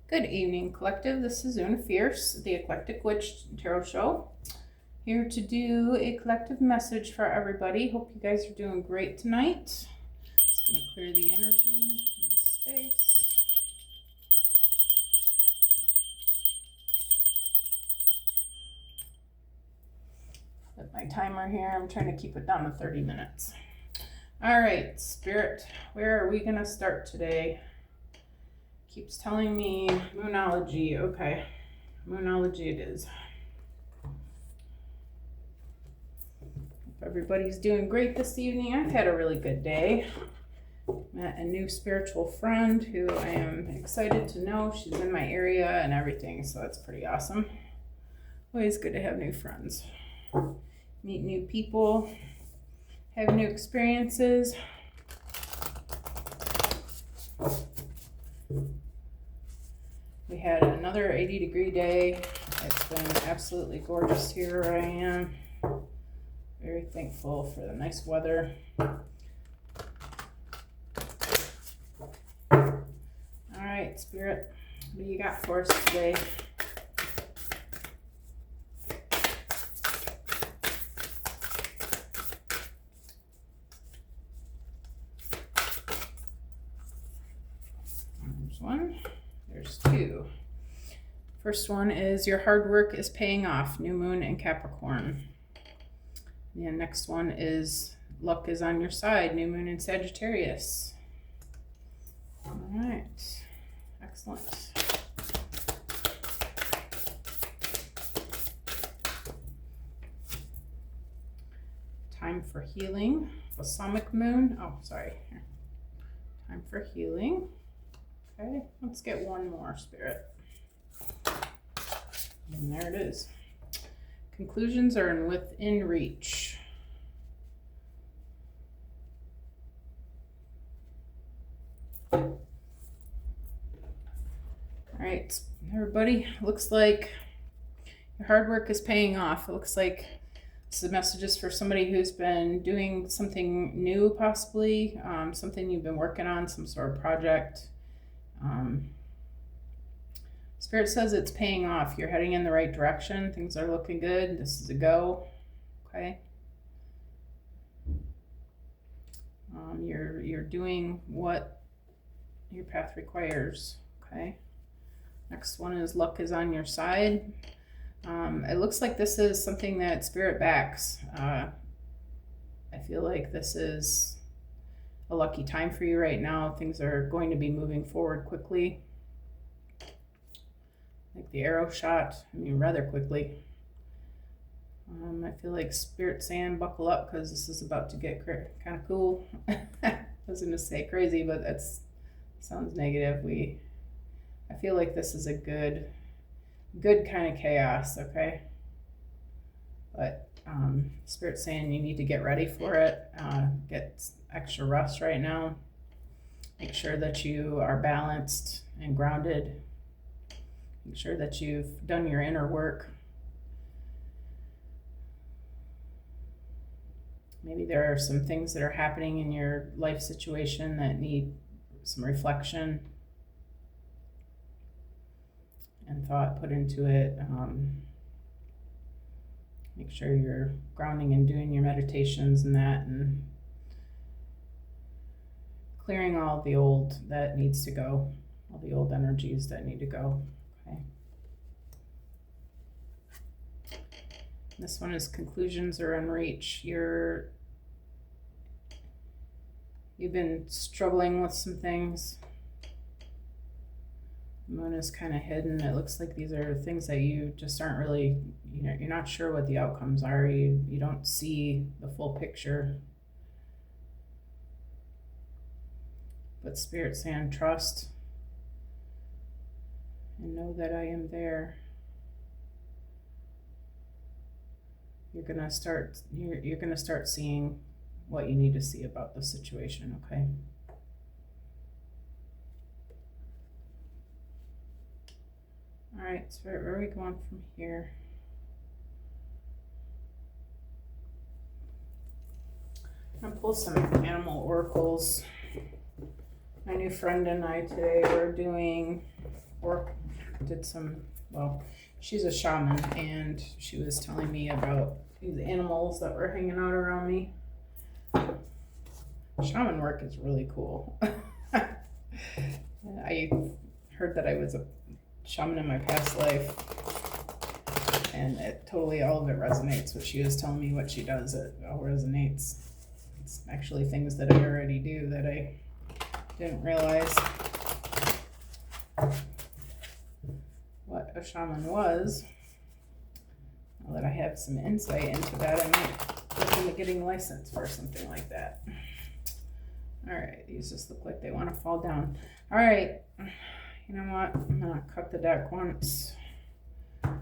Good evening, collective. This is Una Fierce, the Eclectic Witch Tarot Show. Here to do a collective message for everybody. Hope you guys are doing great tonight. Just going to clear the energy in the space. Set my timer here. I'm trying to keep it down to 30 minutes. All right, Spirit, where are we going to start today? Keeps telling me Moonology. Okay, Moonology it is. Hope everybody's doing great this evening. I've had a really good day. Met a new spiritual friend who I am excited to know. She's in my area and everything, so that's pretty awesome. Always good to have new friends. Meet new people, have new experiences. We had another 80-degree day. It's been absolutely gorgeous here where I am. Very thankful for the nice weather. All right, Spirit, what do you got for us today? There's one. There's two. First one is your hard work is paying off, New Moon in Capricorn. The next one is luck is on your side, New Moon in Sagittarius. All right, excellent. Time for healing, balsamic moon. Oh, sorry. Here. Time for healing. Okay, let's get one more, Spirit. And there it is. Conclusions are within reach. All right, everybody, looks like your hard work is paying off. It looks like this is messages for somebody who's been doing something new, possibly, something you've been working on, some sort of project. Spirit says it's paying off. You're heading in the right direction. Things are looking good. This is a go. Okay. You're doing what your path requires. Okay. Next one is luck is on your side. It looks like this is something that Spirit backs. I feel like this is a lucky time for you right now. Things are going to be moving forward quickly. Like the arrow shot, rather quickly. I feel like Spirit saying buckle up because this is about to get kind of cool. I was going to say crazy, but that sounds negative. I feel like this is a good kind of chaos, okay? But Spirit's saying you need to get ready for it. Get extra rest right now. Make sure that you are balanced and grounded. Make sure that you've done your inner work. Maybe there are some things that are happening in your life situation that need some reflection and thought put into it. Make sure you're grounding and doing your meditations and that, and clearing all the old that needs to go, all the old energies that need to go. Okay. This one is conclusions are in reach. You've been struggling with some things. The moon is kind of hidden. It looks like these are things that you just aren't really, you're not sure what the outcomes are. You don't see the full picture. But Spirit's saying trust and know that I am there. You're gonna start seeing what you need to see about the situation, okay? All right, Spirit, where are we going from here? I'm gonna pull some animal oracles. My new friend and I today were doing or did some, well, she's a shaman, and she was telling me about these animals that were hanging out around me. Shaman work is really cool. I heard that I was a shaman in my past life, and it totally, all of it resonates. What she was telling me, what she does, it all resonates. It's actually things that I already do that I didn't realize what a shaman was. Now that I have some insight into that, I might look into getting licensed for something like that. All right, these just look like they want to fall down. All right, you know what? I'm gonna cut the deck once. All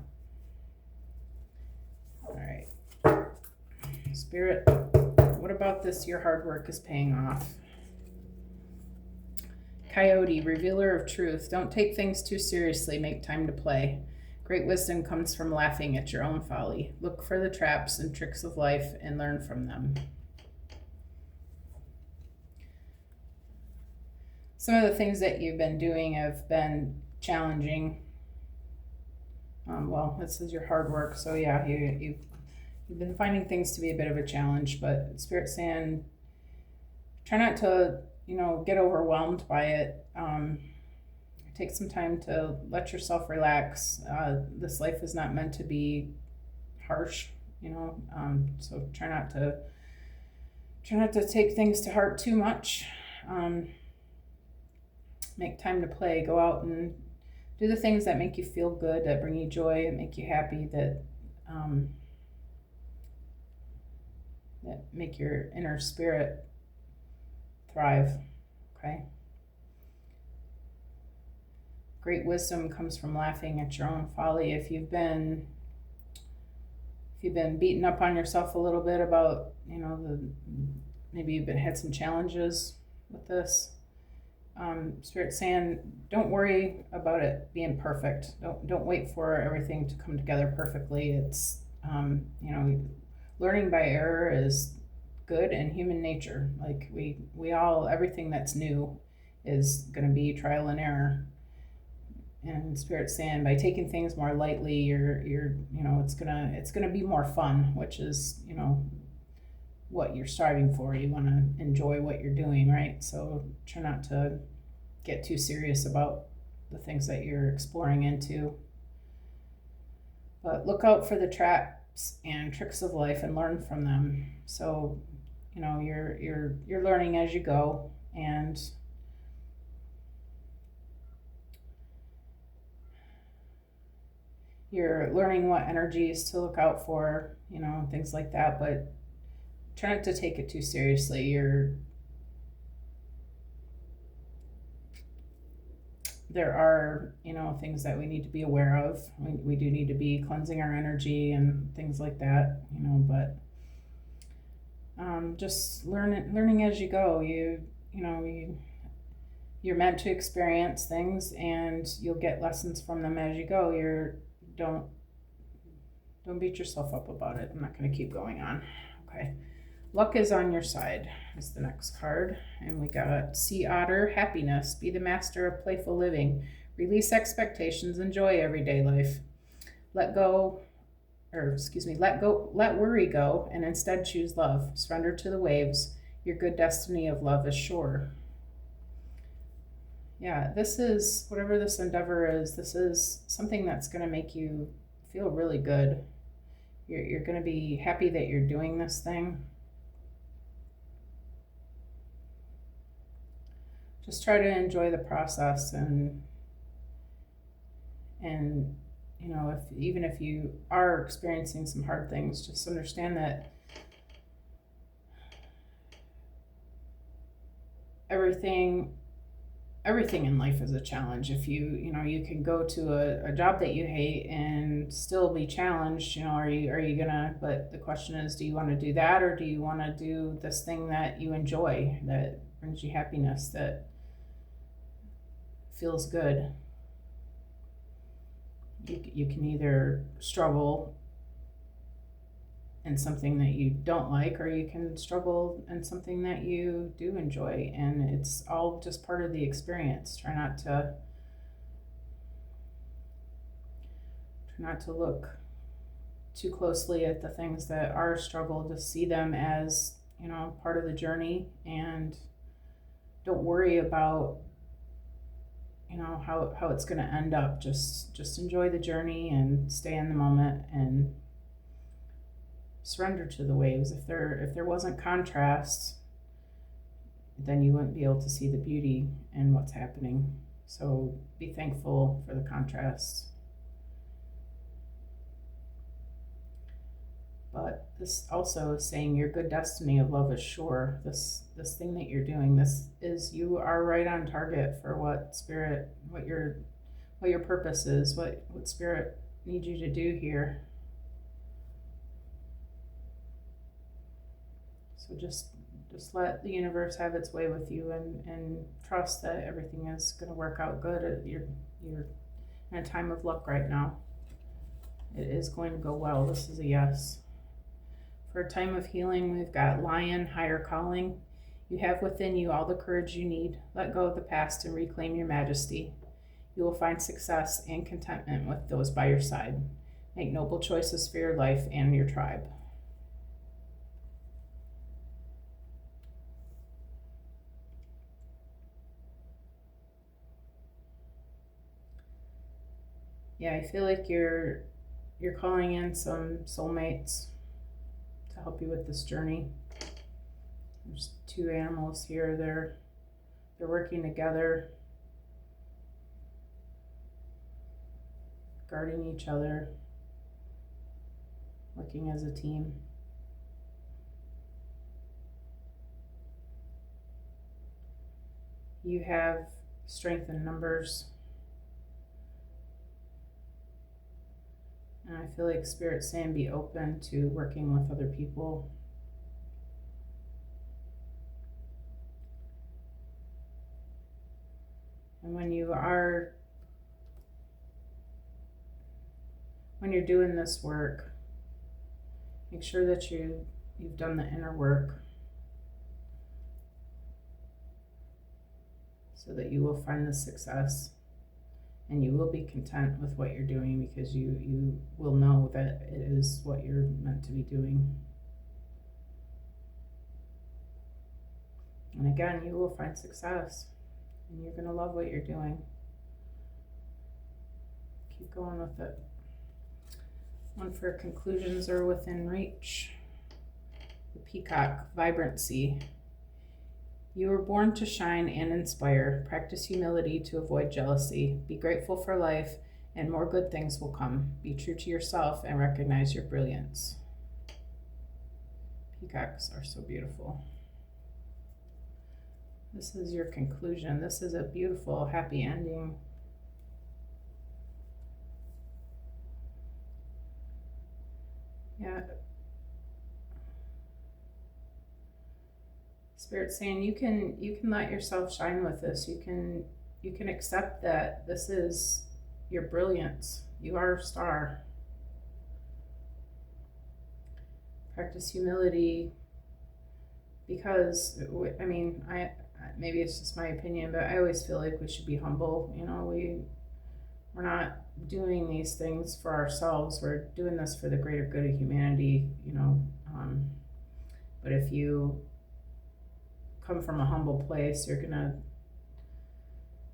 right, Spirit, what about this? Your hard work is paying off. Coyote, revealer of truth. Don't take things too seriously. Make time to play. Great wisdom comes from laughing at your own folly. Look for the traps and tricks of life and learn from them. Some of the things that you've been doing have been challenging. Well, this is your hard work, so yeah, you've been finding things to be a bit of a challenge, but Spirit saying, try not to, get overwhelmed by it. Take some time to let yourself relax. This life is not meant to be harsh, so try not to take things to heart too much. Make time to play. Go out and do the things that make you feel good, that bring you joy, that make you happy, that make your inner spirit thrive. Okay. Great wisdom comes from laughing at your own folly. If you've been beaten up on yourself a little bit about, maybe you've had some challenges with this. Spirit saying, don't worry about it being perfect. Don't wait for everything to come together perfectly. It's learning by error is good and human nature. Like we all, everything that's new is going to be trial and error. And Spirit saying, by taking things more lightly, you're it's gonna be more fun, which is what you're striving for. You want to enjoy what you're doing, right? So try not to get too serious about the things that you're exploring into. But look out for the traps and tricks of life and learn from them. So, you're learning as you go, and you're learning what energies to look out for, things like that, but try not to take it too seriously. There are, things that we need to be aware of. We do need to be cleansing our energy and things like that, but just learning as you go. You're meant to experience things, and you'll get lessons from them as you go. Don't beat yourself up about it. I'm not going to keep going on. Okay. Luck is on your side is the next card. And we got Sea Otter, happiness. Be the master of playful living. Release expectations. Enjoy everyday life. Let worry go, and instead choose love. Surrender to the waves. Your good destiny of love is sure. Yeah, this is, whatever this endeavor is, this is something that's going to make you feel really good. You're going to be happy that you're doing this thing. Just try to enjoy the process, and even if you are experiencing some hard things, just understand that everything in life is a challenge. If you can go to a job that you hate and still be challenged, are you gonna, but the question is, do you want to do that, or do you want to do this thing that you enjoy, that brings you happiness, that feels good? You can either struggle in something that you don't like, or you can struggle in something that you do enjoy, and it's all just part of the experience. Try not to not to look too closely at the things that are a struggle, to see them as, part of the journey, and don't worry about, how it's going to end up. Just enjoy the journey and stay in the moment and surrender to the waves. If there wasn't contrast, then you wouldn't be able to see the beauty in what's happening. So be thankful for the contrast. But this also is saying your good destiny of love is sure. This thing that you're doing, you are right on target for what spirit, what your purpose is, what spirit needs you to do here. So just let the universe have its way with you, and trust that everything is going to work out good. You're in a time of luck right now. It is going to go well. This is a yes. For a time of healing, we've got Lion, higher calling. You have within you all the courage you need. Let go of the past and reclaim your majesty. You will find success and contentment with those by your side. Make noble choices for your life and your tribe. Yeah, I feel like you're calling in some soulmates to help you with this journey. There's two animals here. They're working together, guarding each other, working as a team. You have strength in numbers. And I feel like Spirit's saying be open to working with other people. And when you're doing this work, make sure that you've done the inner work so that you will find the success. And you will be content with what you're doing, because you will know that it is what you're meant to be doing. And again, you will find success, and you're going to love what you're doing. Keep going with it. One for conclusions are within reach. The peacock, vibrancy. You were born to shine and inspire. Practice humility to avoid jealousy. Be grateful for life, and more good things will come. Be true to yourself and recognize your brilliance. Peacocks are so beautiful. This is your conclusion. This is a beautiful, happy ending. Yeah. Spirit's saying you can let yourself shine with this. You can accept that this is your brilliance. You are a star. Practice humility, because I mean, maybe it's just my opinion, but I always feel like we should be humble. We're not doing these things for ourselves. We're doing this for the greater good of humanity. But if you come from a humble place, you're gonna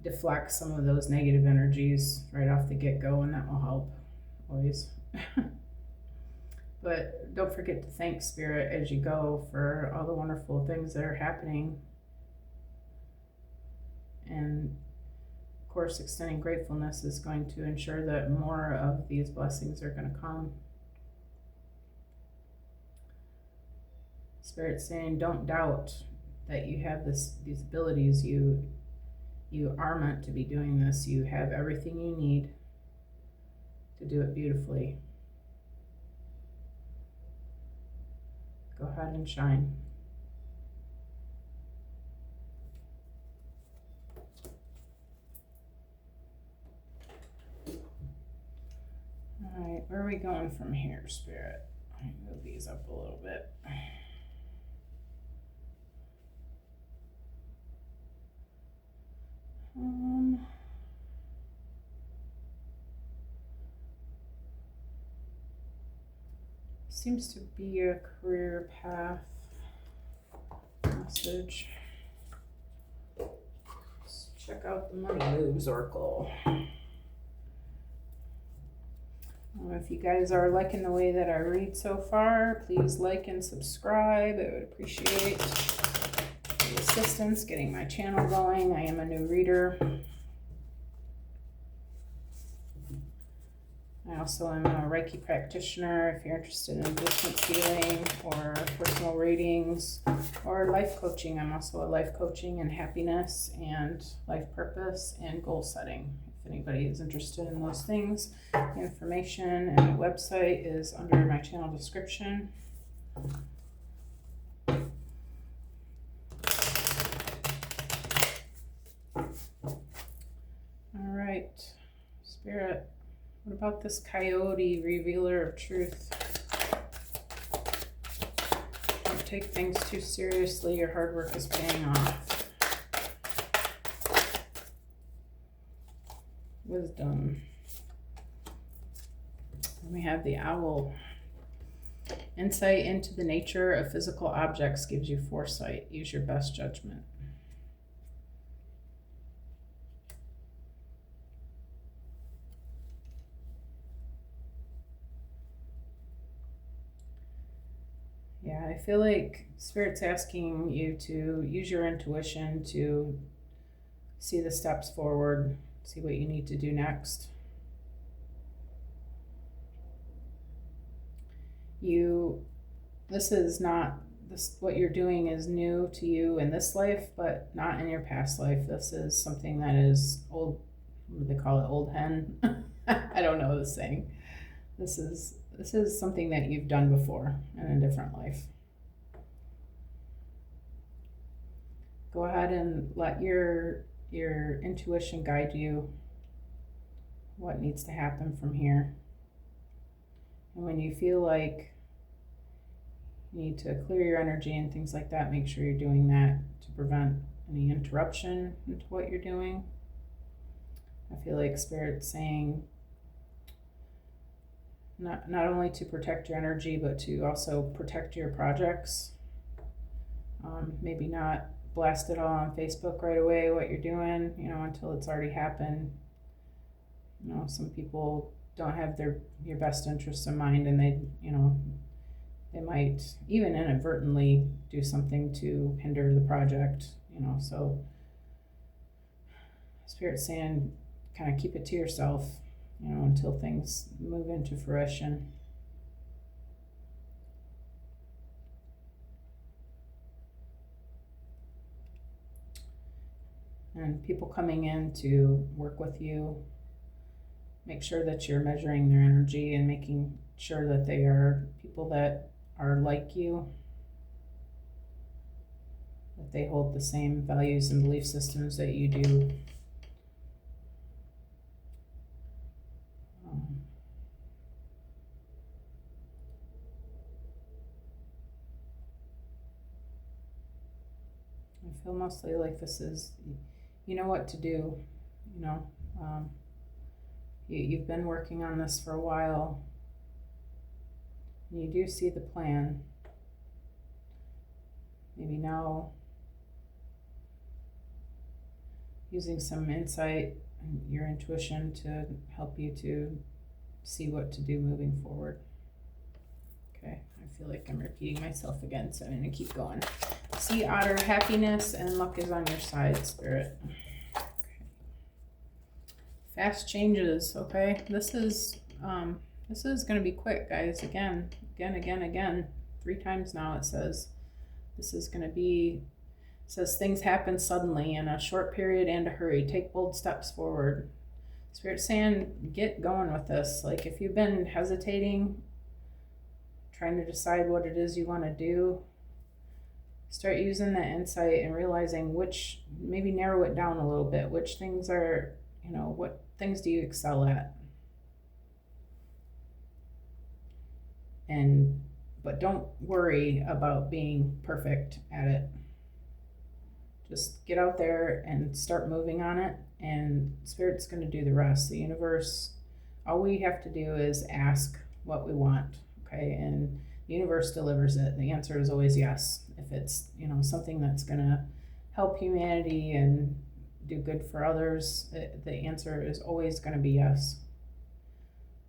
deflect some of those negative energies right off the get-go, and that will help always. But don't forget to thank Spirit as you go for all the wonderful things that are happening, and of course extending gratefulness is going to ensure that more of these blessings are going to come. Spirit's saying don't doubt that you have these abilities. You are meant to be doing this. You have everything you need to do it beautifully. Go ahead and shine. All right, where are we going from here, Spirit? Let me move these up a little bit. Seems to be a career path message. Let's check out the Money Moves Oracle. If you guys are liking the way that I read so far, please like and subscribe. I would appreciate the assistance getting my channel going. I am a new reader. I also am a Reiki practitioner. If you're interested in distance healing or personal readings or life coaching, I'm also a life coaching and happiness and life purpose and goal setting. If anybody is interested in those things, the information and the website is under my channel description. All right, Spirit. What about this coyote, revealer of truth? Don't take things too seriously. Your hard work is paying off. Wisdom. And we have the owl. Insight into the nature of physical objects gives you foresight. Use your best judgment. Yeah, I feel like Spirit's asking you to use your intuition to see the steps forward, see what you need to do next. What you're doing is new to you in this life, but not in your past life. This is something that is old, what do they call it, old hen? I don't know the saying. This is something that you've done before in a different life. Go ahead and let your intuition guide you what needs to happen from here. And when you feel like you need to clear your energy and things like that, make sure you're doing that to prevent any interruption into what you're doing. I feel like Spirit's saying not only to protect your energy, but to also protect your projects. Maybe not blast it all on Facebook right away, what you're doing, until it's already happened. Some people don't have your best interests in mind, and they might even inadvertently do something to hinder the project, so Spirit's saying kind of keep it to yourself, until things move into fruition. And people coming in to work with you, make sure that you're measuring their energy and making sure that they are people that are like you, that they hold the same values and belief systems that you do. I feel mostly like this is, you know what to do, you've been working on this for a while, and you do see the plan. Maybe now using some insight and your intuition to help you to see what to do moving forward. Okay, I feel like I'm repeating myself again, so I'm going to keep going. Sea otter, happiness and luck is on your side, Spirit. Okay. Fast changes, okay? This is going to be quick, guys. Again. 3 times now it says. This is going to be, it says things happen suddenly in a short period and a hurry. Take bold steps forward. Spirit's saying get going with this. Like if you've been hesitating, trying to decide what it is you want to do, start using that insight and realizing maybe narrow it down a little bit. Which things are, what things do you excel at? But don't worry about being perfect at it. Just get out there and start moving on it, and Spirit's going to do the rest. The universe, all we have to do is ask what we want, okay? And the universe delivers it. The answer is always yes. If it's, something that's gonna help humanity and do good for others, the answer is always gonna be yes.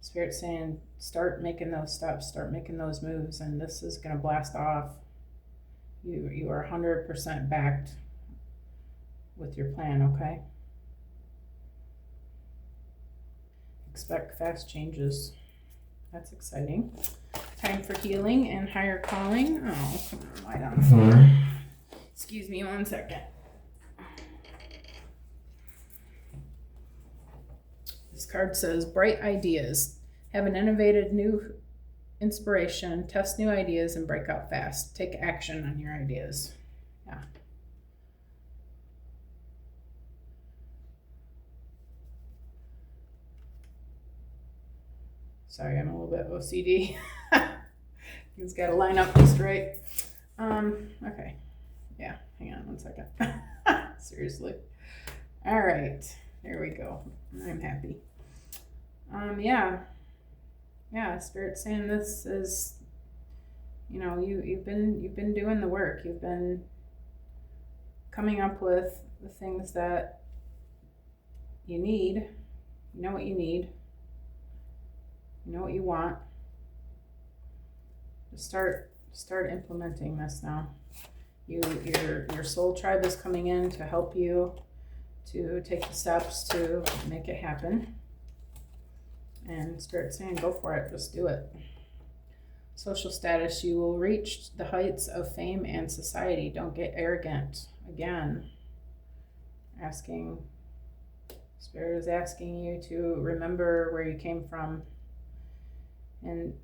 Spirit's saying, start making those steps, start making those moves, and this is gonna blast off. You are 100% backed with your plan, okay? Expect fast changes. That's exciting. Time for healing and higher calling. Oh, come on, lie down the floor. Excuse me 1 second. This card says, bright ideas. Have an innovative new inspiration, test new ideas, and break out fast. Take action on your ideas. Yeah. Sorry, I'm a little bit OCD. It's got to line up just right. Okay. Yeah, hang on 1 second. Seriously. All right, there we go. I'm happy. Yeah, Spirit's saying this is, you've been doing the work. You've been coming up with the things that you need. You know what you need. You know what you want. Just start implementing this now. Your soul tribe is coming in to help you to take the steps to make it happen. And Spirit's saying, go for it, just do it. Social status, you will reach the heights of fame and society. Don't get arrogant. Again, Spirit is asking you to remember where you came from. And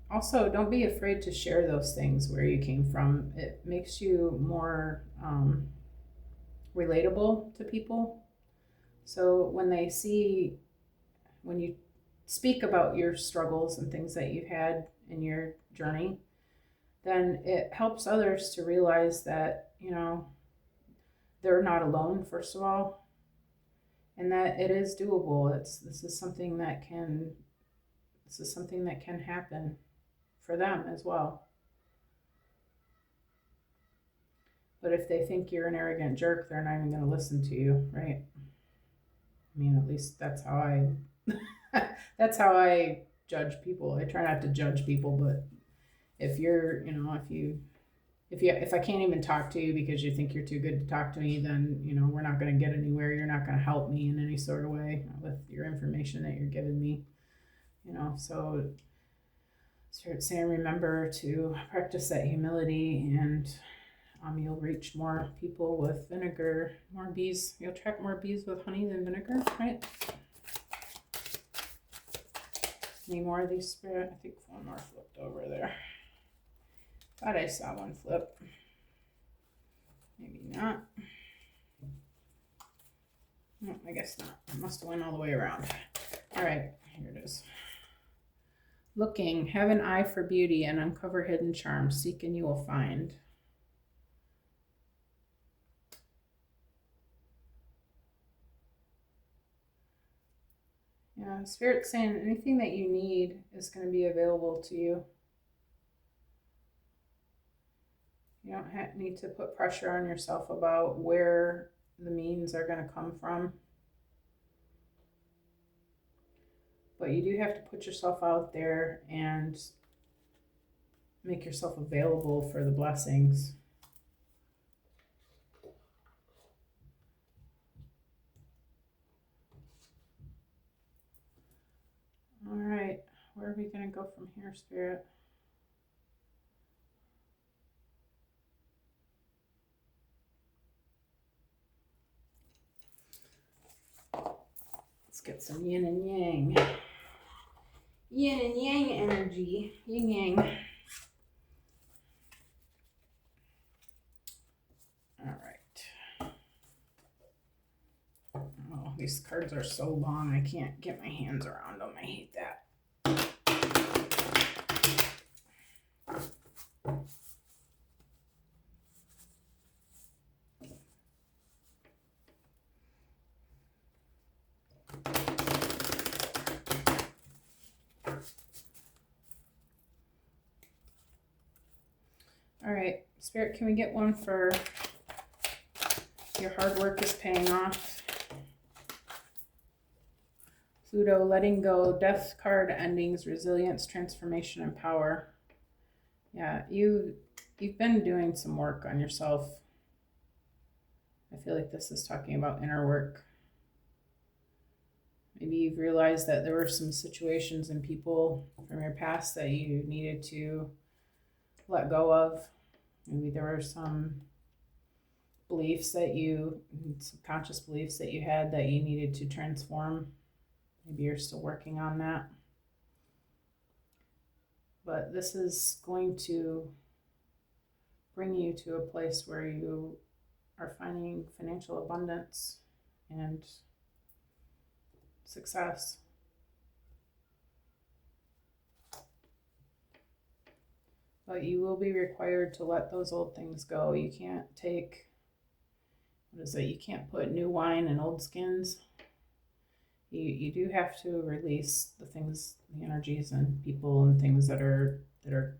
also, don't be afraid to share those things where you came from. It makes you more relatable to people. So when you speak about your struggles and things that you've had in your journey, then it helps others to realize that, they're not alone, first of all, and that it is doable. This is something that can happen for them as well. But if they think you're an arrogant jerk, they're not even going to listen to you, right? I mean, at least that's how I judge people. I try not to judge people, but if you're, if I can't even talk to you because you think you're too good to talk to me, then, we're not going to get anywhere. You're not going to help me in any sort of way with your information that you're giving me, so Spirit's saying, remember to practice that humility, and you'll reach more people with vinegar, more bees. You'll attract more bees with honey than vinegar, right? Any more of these, Spirit? I think one more flipped over there. Thought I saw one flip. Maybe not. No, I guess not. I must have went all the way around. All right, here it is. Looking, have an eye for beauty and uncover hidden charms. Seek and you will find. Yeah, Spirit's saying anything that you need is going to be available to you. You don't need to put pressure on yourself about where the means are going to come from. But you do have to put yourself out there and make yourself available for the blessings. All right, where are we going to go from here, Spirit? Let's get some yin and yang. Yin and yang energy. Yin yang. All right. Oh, these cards are so long, I can't get my hands around them. I hate that. All right, Spirit, can we get one for your hard work is paying off? Pluto, letting go, death card, endings, resilience, transformation, and power. Yeah, you've been doing some work on yourself. I feel like this is talking about inner work. Maybe you've realized that there were some situations and people from your past that you needed to let go of. Maybe there were some beliefs that subconscious beliefs that you had that you needed to transform. Maybe you're still working on that. But this is going to bring you to a place where you are finding financial abundance and success. But you will be required to let those old things go. You can't take, you can't put new wine in old skins. You do have to release the things, the energies and people and things that are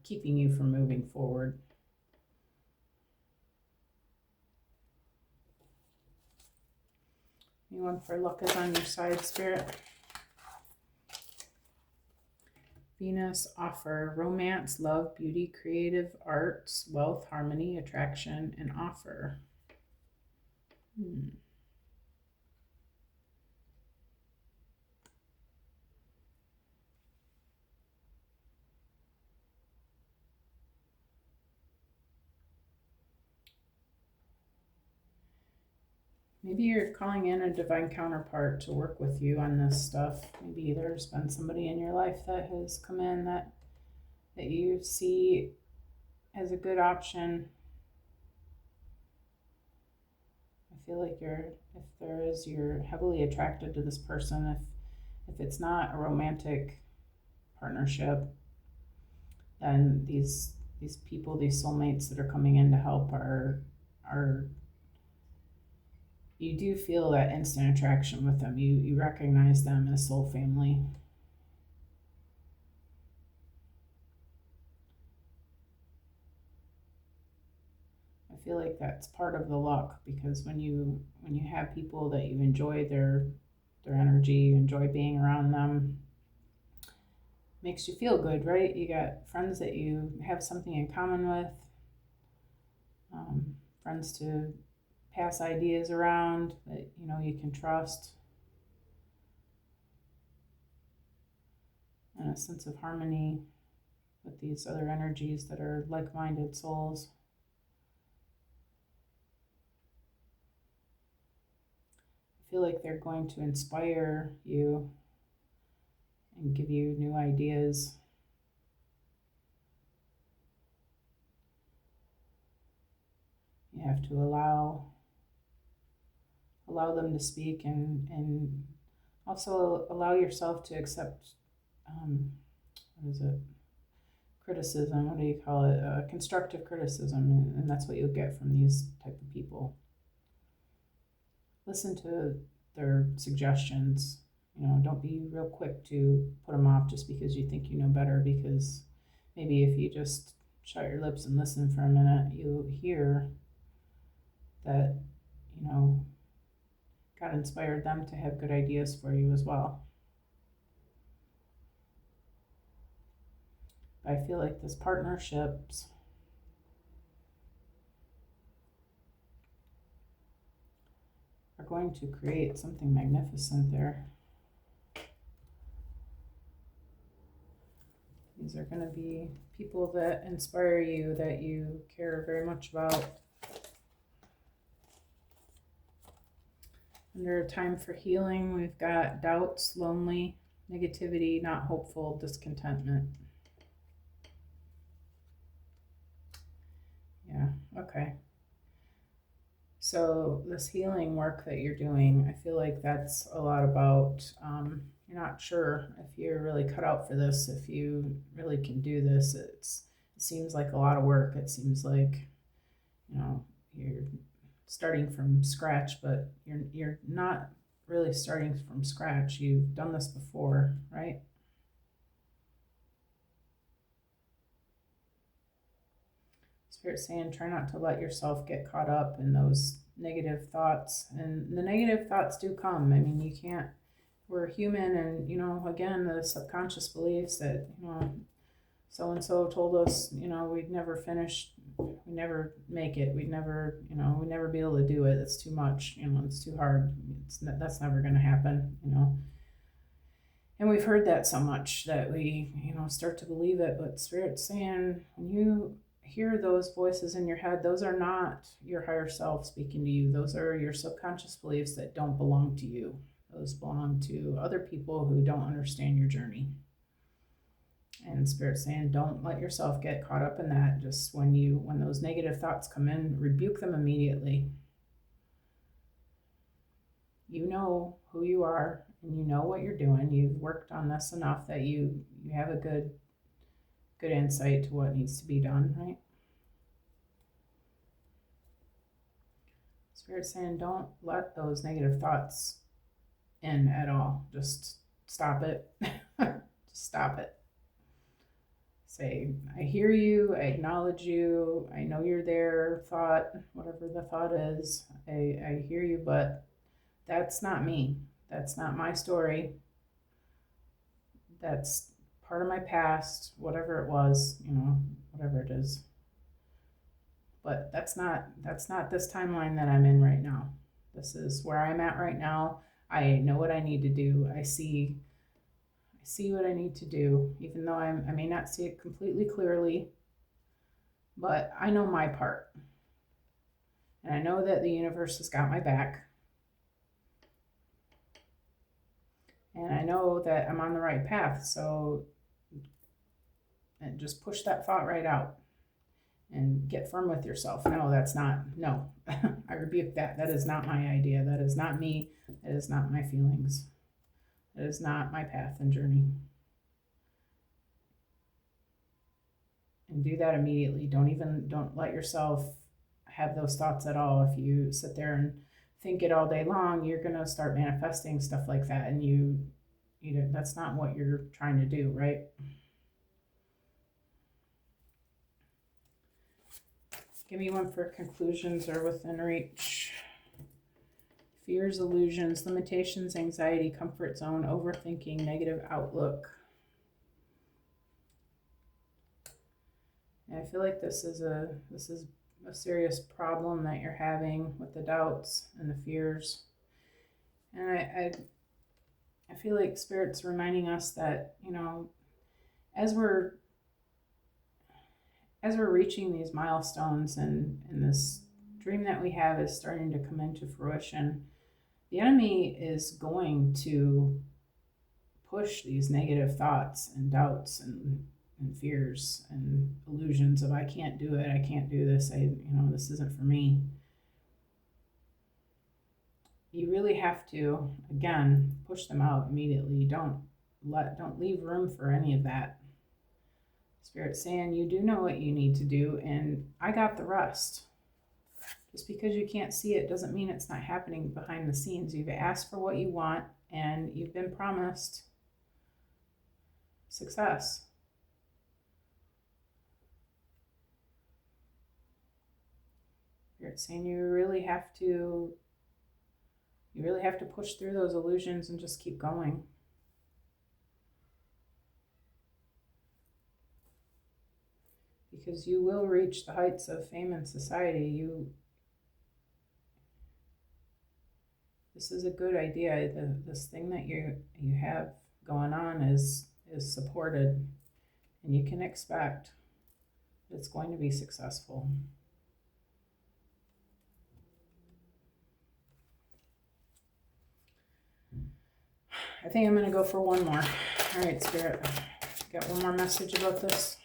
keeping you from moving forward. Anyone for luck is on your side, Spirit? Venus, offer, romance, love, beauty, creative arts, wealth, harmony, attraction, and offer. Maybe you're calling in a divine counterpart to work with you on this stuff. Maybe there's been somebody in your life that has come in that you see as a good option. I feel like you're heavily attracted to this person. If it's not a romantic partnership, then these people, these soulmates that are coming in to help are you do feel that instant attraction with them. You recognize them as soul family. I feel like that's part of the luck, because when you have people that you enjoy their energy, you enjoy being around them, makes you feel good, right? You got friends that you have something in common with, friends to pass ideas around that you can trust, and a sense of harmony with these other energies that are like-minded souls. I feel like they're going to inspire you and give you new ideas. You have to allow them to speak, and also allow yourself to accept criticism. What do you call it? Constructive criticism, and that's what you'll get from these type of people. Listen to their suggestions. Don't be real quick to put them off just because you think you know better, because maybe if you just shut your lips and listen for a minute, you'll hear that God inspired them to have good ideas for you as well. But I feel like these partnerships are going to create something magnificent there. These are going to be people that inspire you, that you care very much about. Under a time for healing, we've got doubts, lonely, negativity, not hopeful, discontentment. Yeah, okay. So this healing work that you're doing, I feel like that's a lot about, you're not sure if you're really cut out for this, if you really can do this. It seems like a lot of work. It seems like, you're starting from scratch, but you're not really starting from scratch. You've done this before, right? Spirit's saying try not to let yourself get caught up in those negative thoughts. And the negative thoughts do come. I mean, you can't, we're human, and, again, the subconscious beliefs that, so and so told us, we'd never finish, we'd never make it, we'd never be able to do it. It's too much, it's too hard. That's never going to happen, And we've heard that so much that we, start to believe it. But Spirit's saying, when you hear those voices in your head, those are not your higher self speaking to you. Those are your subconscious beliefs that don't belong to you. Those belong to other people who don't understand your journey. And Spirit's saying, don't let yourself get caught up in that. Just when those negative thoughts come in, rebuke them immediately. You know who you are, and you know what you're doing. You've worked on this enough that you have a good insight to what needs to be done, right? Spirit's saying, don't let those negative thoughts in at all. Just stop it. Just stop it. Say, I hear you, I acknowledge you, I know you're there, thought, whatever the thought is, I hear you, but that's not me. That's not my story. That's part of my past, whatever it was, whatever it is. But that's not this timeline that I'm in right now. This is where I'm at right now. I know what I need to do. I see what I need to do, even though I may not see it completely clearly, but I know my part. And I know that the universe has got my back. And I know that I'm on the right path. So, and just push that thought right out and get firm with yourself. No, I rebuke that. That is not my idea. That is not me. That is not my feelings. That is not my path and journey. And do that immediately. Don't let yourself have those thoughts at all. If you sit there and think it all day long, you're going to start manifesting stuff like that. And that's not what you're trying to do, right? Give me one for conclusions or within reach. Fears, illusions, limitations, anxiety, comfort zone, overthinking, negative outlook. And I feel like this is a serious problem that you're having with the doubts and the fears. And I feel like Spirit's reminding us that, as we're reaching these milestones and this dream that we have is starting to come into fruition, the enemy is going to push these negative thoughts and doubts and fears and illusions of, I can't do it, I can't do this, this isn't for me. You really have to, again, push them out immediately. Don't leave room for any of that. Spirit's saying, you do know what you need to do, and I got the rest. Just because you can't see it doesn't mean it's not happening behind the scenes. You've asked for what you want, and you've been promised success. Spirit's saying you really have to push through those illusions and just keep going. Because you will reach the heights of fame in society. This is a good idea. This thing that you have going on is supported, and you can expect it's going to be successful. I think I'm going to go for one more. All right, Spirit. Got one more message about this?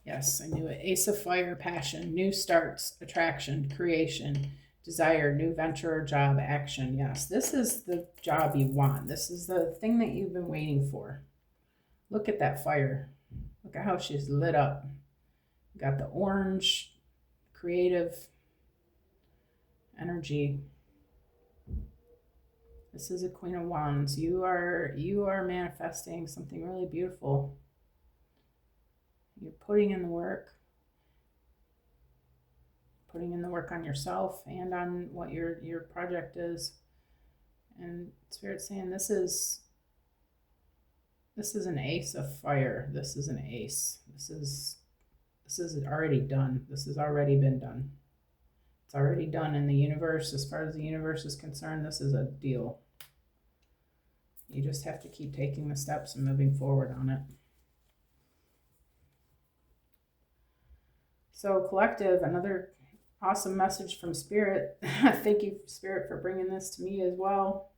Yes, I knew it. Ace of Fire, passion, new starts, attraction, creation, desire, new venture or job, action. Yes, this is the job you want. This is the thing that you've been waiting for. Look at that fire. Look at how she's lit up. Got the orange, creative energy. This is a Queen of Wands. You are manifesting something really beautiful. You're putting in the work. putting in the work on yourself and on what your project is. And Spirit's saying this is an ace of fire. This is an ace. This is already done. This has already been done. It's already done in the universe. As far as the universe is concerned, this is a deal. You just have to keep taking the steps and moving forward on it. So collective, another awesome message from Spirit. Thank you, Spirit, for bringing this to me as well.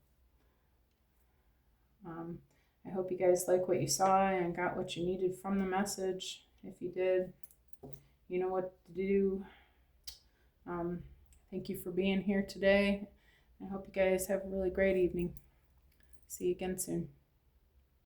I hope you guys like what you saw and got what you needed from the message. If you did, you know what to do. Thank you for being here today. I hope you guys have a really great evening. See you again soon.